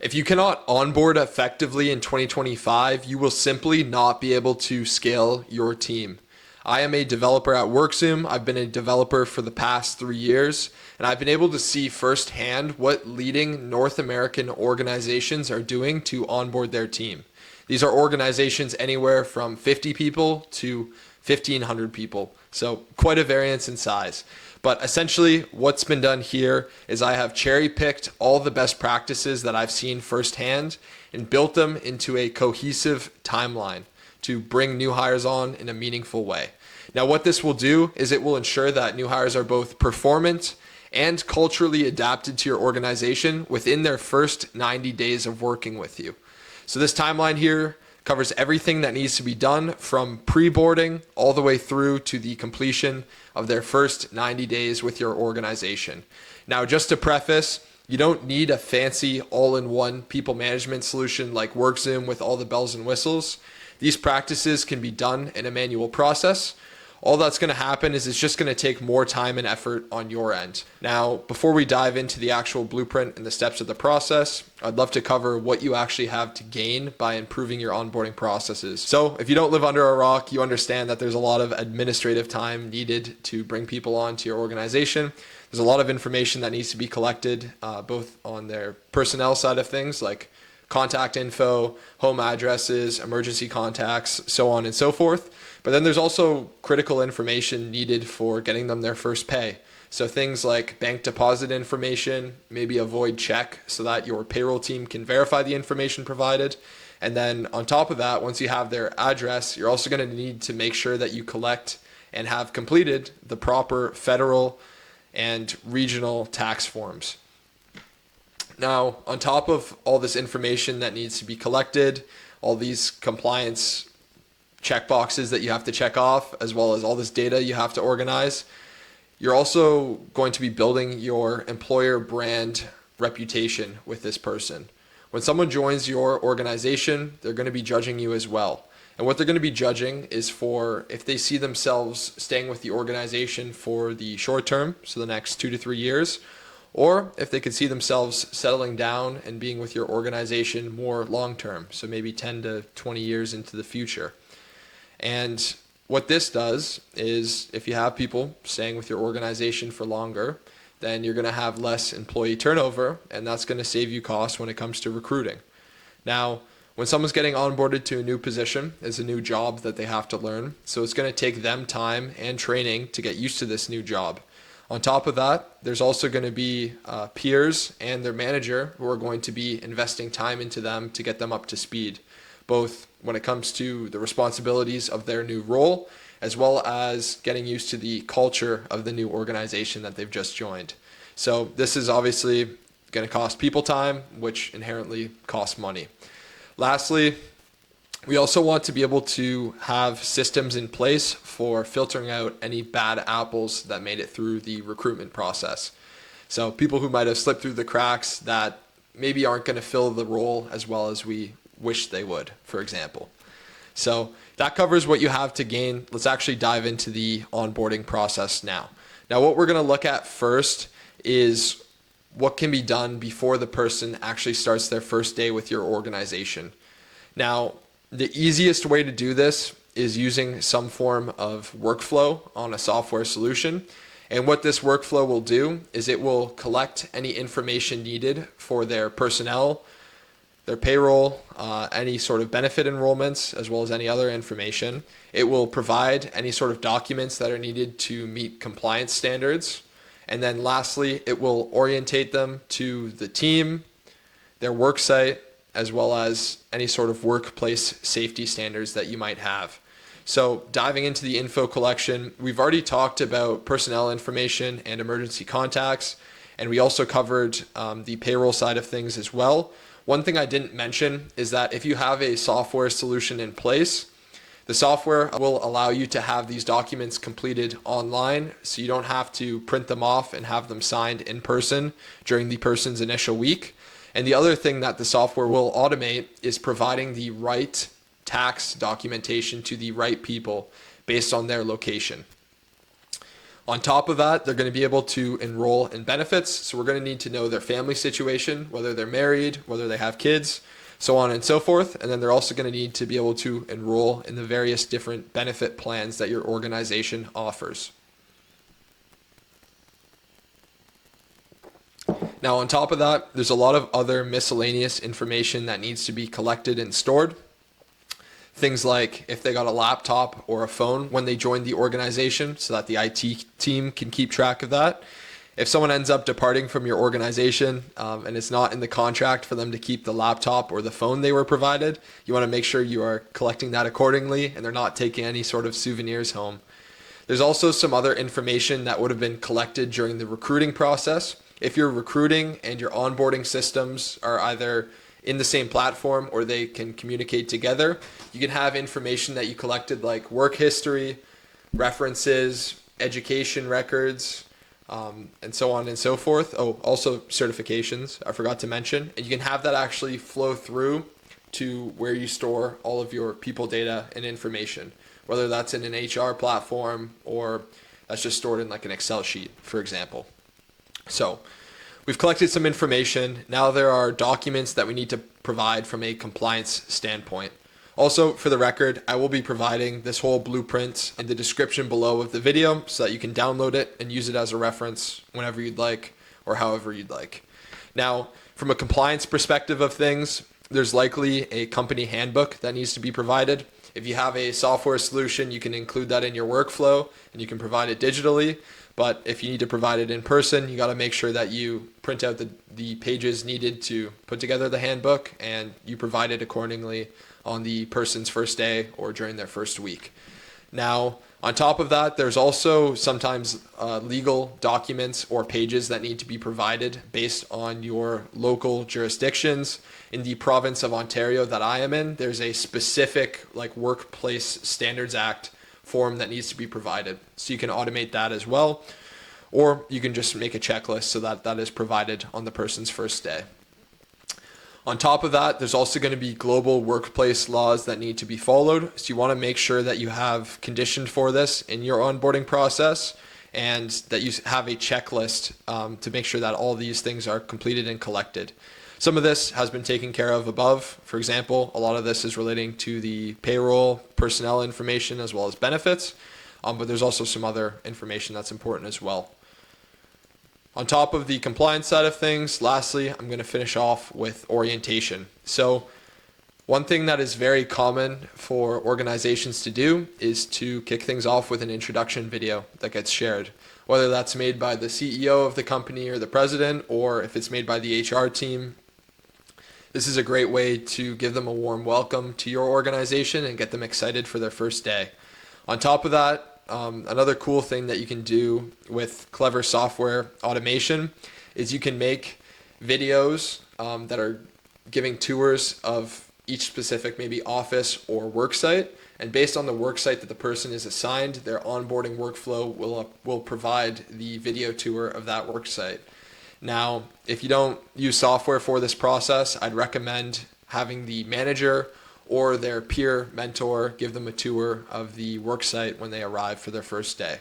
If you cannot onboard effectively in 2025, you will simply not be able to scale your team. I am a developer at WorkZoom. I've been a developer for the past 3 years, and I've been able to see firsthand what leading North American organizations are doing to onboard their team. These are organizations anywhere from 50 people to 1,500 people, so quite a variance in size. But essentially, what's been done here is I have cherry-picked all the best practices that I've seen firsthand and built them into a cohesive timeline to bring new hires on in a meaningful way. Now, what this will do is it will ensure that new hires are both performant and culturally adapted to your organization within their first 90 days of working with you. So this timeline here covers everything that needs to be done from pre-boarding all the way through to the completion of their first 90 days with your organization. Now, just to preface, you don't need a fancy all-in-one people management solution like WorkZoom with all the bells and whistles. These practices can be done in a manual process. All that's going to happen is it's just going to take more time and effort on your end. Now, before we dive into the actual blueprint and the steps of the process, I'd love to cover what you actually have to gain by improving your onboarding processes. So if you don't live under a rock, you understand that there's a lot of administrative time needed to bring people onto your organization. There's a lot of information that needs to be collected, both on their personnel side of things, like contact info, home addresses, emergency contacts, so on and so forth. But then there's also critical information needed for getting them their first pay. So things like bank deposit information, maybe a void check so that your payroll team can verify the information provided. And then on top of that, once you have their address, you're also going to need to make sure that you collect and have completed the proper federal and regional tax forms. Now, on top of all this information that needs to be collected, all these compliance checkboxes that you have to check off, as well as all this data you have to organize, you're also going to be building your employer brand reputation with this person. When someone joins your organization, they're going to be judging you as well. And what they're going to be judging is for if they see themselves staying with the organization for the short term, so the next 2 to 3 years, or if they could see themselves settling down and being with your organization more long term, so maybe 10 to 20 years into the future. And what this does is if you have people staying with your organization for longer, then you're going to have less employee turnover, and that's going to save you costs when it comes to recruiting. Now, when someone's getting onboarded to a new position, it's a new job that they have to learn. So it's going to take them time and training to get used to this new job. On top of that, there's also going to be peers and their manager who are going to be investing time into them to get them up to speed, both when it comes to the responsibilities of their new role, as well as getting used to the culture of the new organization that they've just joined. So this is obviously going to cost people time, which inherently costs money. Lastly, we also want to be able to have systems in place for filtering out any bad apples that made it through the recruitment process. So people who might have slipped through the cracks that maybe aren't going to fill the role as well as we wish they would, for example. So that covers what you have to gain. Let's actually dive into the onboarding process now. Now, what we're going to look at first is what can be done before the person actually starts their first day with your organization. Now, the easiest way to do this is using some form of workflow on a software solution. And what this workflow will do is it will collect any information needed for their personnel, their payroll, any sort of benefit enrollments, as well as any other information. It will provide any sort of documents that are needed to meet compliance standards. And then lastly, it will orientate them to the team, their work site, as well as any sort of workplace safety standards that you might have. So diving into the info collection, we've already talked about personnel information and emergency contacts, and we also covered the payroll side of things as well. One thing I didn't mention is that if you have a software solution in place, the software will allow you to have these documents completed online, so you don't have to print them off and have them signed in person during the person's initial week. And the other thing that the software will automate is providing the right tax documentation to the right people based on their location. On top of that, they're going to be able to enroll in benefits. So we're going to need to know their family situation, whether they're married, whether they have kids, so on and so forth. And then they're also going to need to be able to enroll in the various different benefit plans that your organization offers. Now, on top of that, there's a lot of other miscellaneous information that needs to be collected and stored. Things like if they got a laptop or a phone when they joined the organization so that the IT team can keep track of that. If someone ends up departing from your organization and it's not in the contract for them to keep the laptop or the phone they were provided, you want to make sure you are collecting that accordingly and they're not taking any sort of souvenirs home. There's also some other information that would have been collected during the recruiting process. If you're recruiting and your onboarding systems are either in the same platform or they can communicate together, you can have information that you collected like work history, references, education records, and so on and so forth. Oh, also certifications, I forgot to mention. And you can have that actually flow through to where you store all of your people data and information, whether that's in an HR platform or that's just stored in like an Excel sheet, for example. So we've collected some information. Now there are documents that we need to provide from a compliance standpoint. Also, for the record, I will be providing this whole blueprint in the description below of the video so that you can download it and use it as a reference whenever you'd like or however you'd like. Now, from a compliance perspective of things, there's likely a company handbook that needs to be provided. If you have a software solution, you can include that in your workflow and you can provide it digitally. But if you need to provide it in person, you got to make sure that you print out the pages needed to put together the handbook and you provide it accordingly on the person's first day or during their first week. Now, on top of that, there's also sometimes legal documents or pages that need to be provided based on your local jurisdictions. In the province of Ontario that I am in, there's a specific like Workplace Standards Act form that needs to be provided. So you can automate that as well, or you can just make a checklist so that that is provided on the person's first day. On top of that, there's also going to be global workplace laws that need to be followed. So you want to make sure that you have conditioned for this in your onboarding process and that you have a checklist to make sure that all these things are completed and collected. Some of this has been taken care of above. For example, a lot of this is relating to the payroll, personnel information, as well as benefits. But there's also some other information that's important as well. On top of the compliance side of things, lastly, I'm going to finish off with orientation. So one thing that is very common for organizations to do is to kick things off with an introduction video that gets shared, whether that's made by the CEO of the company or the president, or if it's made by the HR team. This is a great way to give them a warm welcome to your organization and get them excited for their first day. On top of that, another cool thing that you can do with clever software automation is you can make videos that are giving tours of each specific maybe office or work site. And based on the work site that the person is assigned, their onboarding workflow will provide the video tour of that work site. Now, if you don't use software for this process, I'd recommend having the manager or their peer mentor give them a tour of the work site when they arrive for their first day.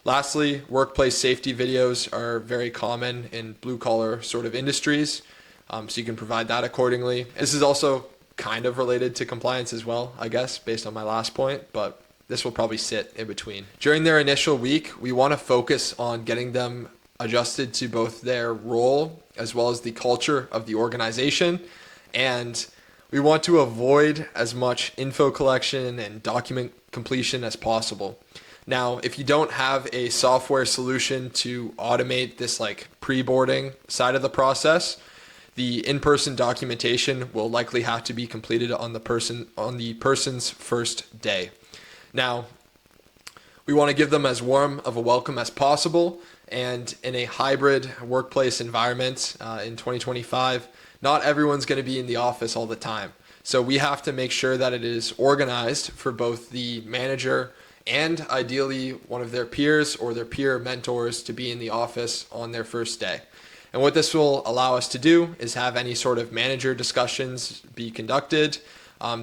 Lastly, workplace safety videos are very common in blue-collar sort of industries, so you can provide that accordingly. This is also kind of related to compliance as well, I guess, based on my last point, but this will probably sit in between. During their initial week, we want to focus on getting them adjusted to both their role as well as the culture of the organization, and we want to avoid as much info collection and document completion as possible. Now, if you don't have a software solution to automate this like pre-boarding side of the process, the in-person documentation will likely have to be completed on the person's first day. Now, we want to give them as warm of a welcome as possible, and in a hybrid workplace environment in 2025, not everyone's going to be in the office all the time. So we have to make sure that it is organized for both the manager and ideally one of their peers or their peer mentors to be in the office on their first day. And what this will allow us to do is have any sort of manager discussions be conducted,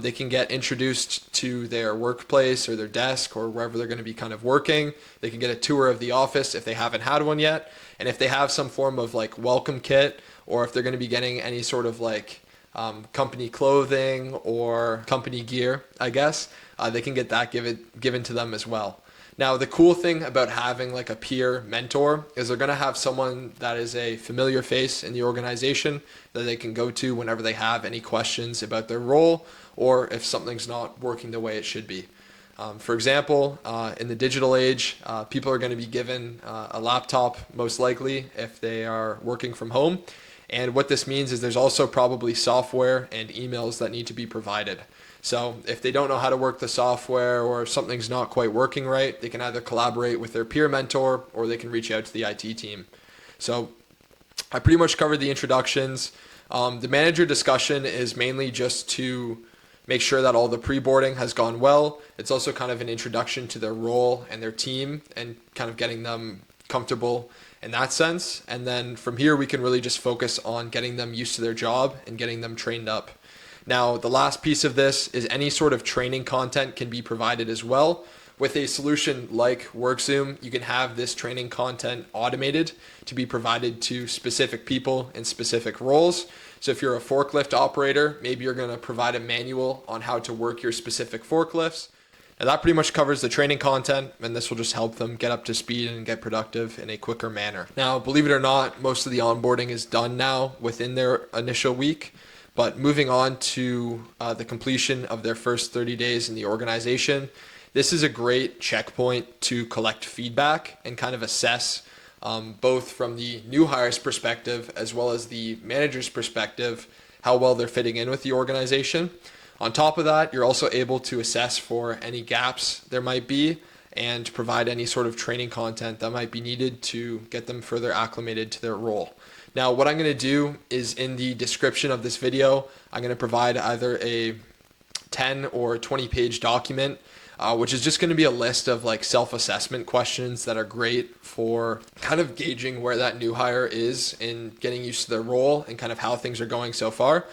They can get introduced to their workplace or their desk or wherever they're going to be kind of working. They can get a tour of the office if they haven't had one yet. And if they have some form of like welcome kit, or if they're going to be getting any sort of like company clothing or company gear, I guess, they can get that given to them as well. Now, the cool thing about having like a peer mentor is they're going to have someone that is a familiar face in the organization that they can go to whenever they have any questions about their role or if something's not working the way it should be. For example, in the digital age, people are going to be given a laptop most likely if they are working from home. And what this means is there's also probably software and emails that need to be provided. So if they don't know how to work the software or something's not quite working right, they can either collaborate with their peer mentor or they can reach out to the IT team. So I pretty much covered the introductions. The manager discussion is mainly just to make sure that all the pre-boarding has gone well. It's also kind of an introduction to their role and their team and kind of getting them comfortable in that sense. And then from here, we can really just focus on getting them used to their job and getting them trained up. Now, the last piece of this is any sort of training content can be provided as well. With a solution like WorkZoom, you can have this training content automated to be provided to specific people in specific roles. So if you're a forklift operator, maybe you're going to provide a manual on how to work your specific forklifts. And that pretty much covers the training content, and this will just help them get up to speed and get productive in a quicker manner. Now, believe it or not, most of the onboarding is done now within their initial week. But moving on to the completion of their first 30 days in the organization, this is a great checkpoint to collect feedback and kind of assess both from the new hires perspective as well as the manager's perspective how well they're fitting in with the organization. On top of that, you're also able to assess for any gaps there might be and provide any sort of training content that might be needed to get them further acclimated to their role. Now, what I'm going to do is in the description of this video, I'm going to provide either a 10 or 20 page document, which is just going to be a list of like self-assessment questions that are great for kind of gauging where that new hire is in getting used to their role and kind of how things are going so far.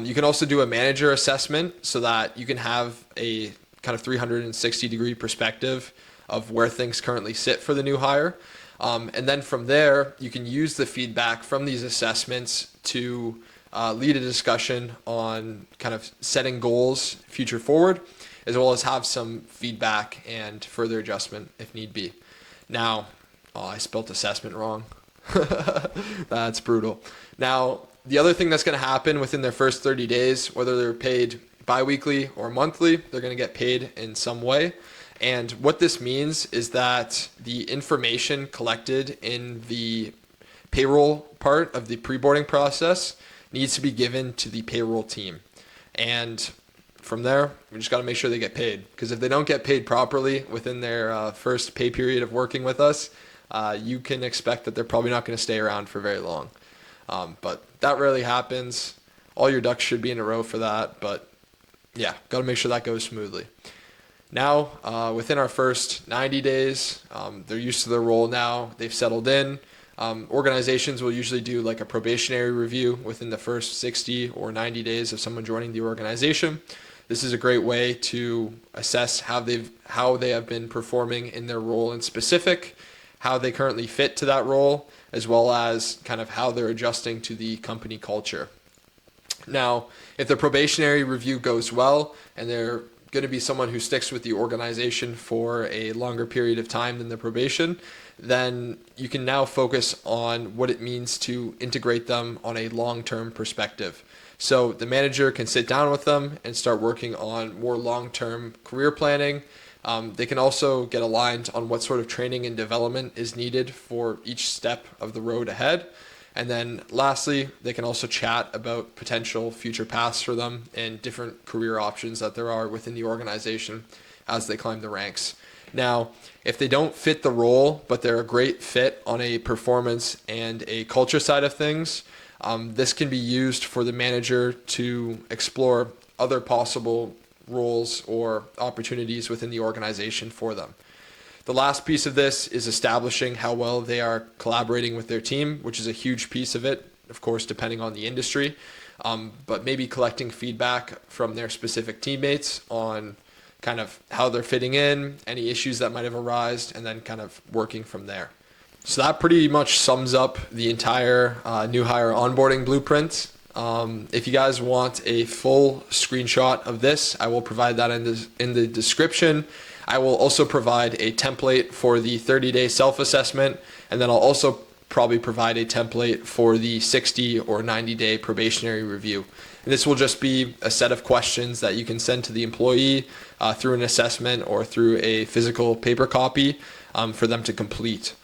You can also do a manager assessment so that you can have a kind of 360-degree perspective of where things currently sit for the new hire. And then from there, you can use the feedback from these assessments to lead a discussion on kind of setting goals future forward, as well as have some feedback and further adjustment if need be. Now, I spelled assessment wrong. That's brutal. Now, the other thing that's going to happen within their first 30 days, whether they're paid bi-weekly or monthly, they're going to get paid in some way. And what this means is that the information collected in the payroll part of the pre-boarding process needs to be given to the payroll team. And from there, we just got to make sure they get paid. Because if they don't get paid properly within their first pay period of working with us, you can expect that they're probably not going to stay around for very long. But that rarely happens. All your ducks should be in a row for that. But yeah, got to make sure that goes smoothly. Now, within our first 90 days, they're used to their role now. They've settled in. Organizations will usually do like a probationary review within the first 60 or 90 days of someone joining the organization. This is a great way to assess how they have been performing in their role in specific, how they currently fit to that role, as well as kind of how they're adjusting to the company culture. Now, if the probationary review goes well and they're going to be someone who sticks with the organization for a longer period of time than the probation, then you can now focus on what it means to integrate them on a long-term perspective. So the manager can sit down with them and start working on more long-term career planning. They can also get aligned on what sort of training and development is needed for each step of the road ahead. And then lastly, they can also chat about potential future paths for them and different career options that there are within the organization as they climb the ranks. Now, if they don't fit the role, but they're a great fit on a performance and a culture side of things, this can be used for the manager to explore other possible roles or opportunities within the organization for them. The last piece of this is establishing how well they are collaborating with their team, which is a huge piece of it, of course, depending on the industry. but maybe collecting feedback from their specific teammates on kind of how they're fitting in, any issues that might have arisen, and then kind of working from there. So that pretty much sums up the entire new hire onboarding blueprint. If you guys want a full screenshot of this, I will provide that in the description. I will also provide a template for the 30-day self-assessment, and then I'll also probably provide a template for the 60 or 90-day probationary review. And this will just be a set of questions that you can send to the employee through an assessment or through a physical paper copy for them to complete.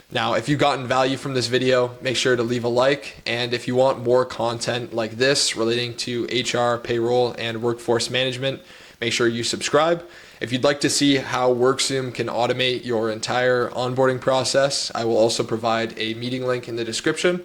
Now, if you've gotten value from this video, make sure to leave a like. And if you want more content like this relating to HR, payroll, and workforce management, make sure you subscribe. If you'd like to see how WorkZoom can automate your entire onboarding process, I will also provide a meeting link in the description.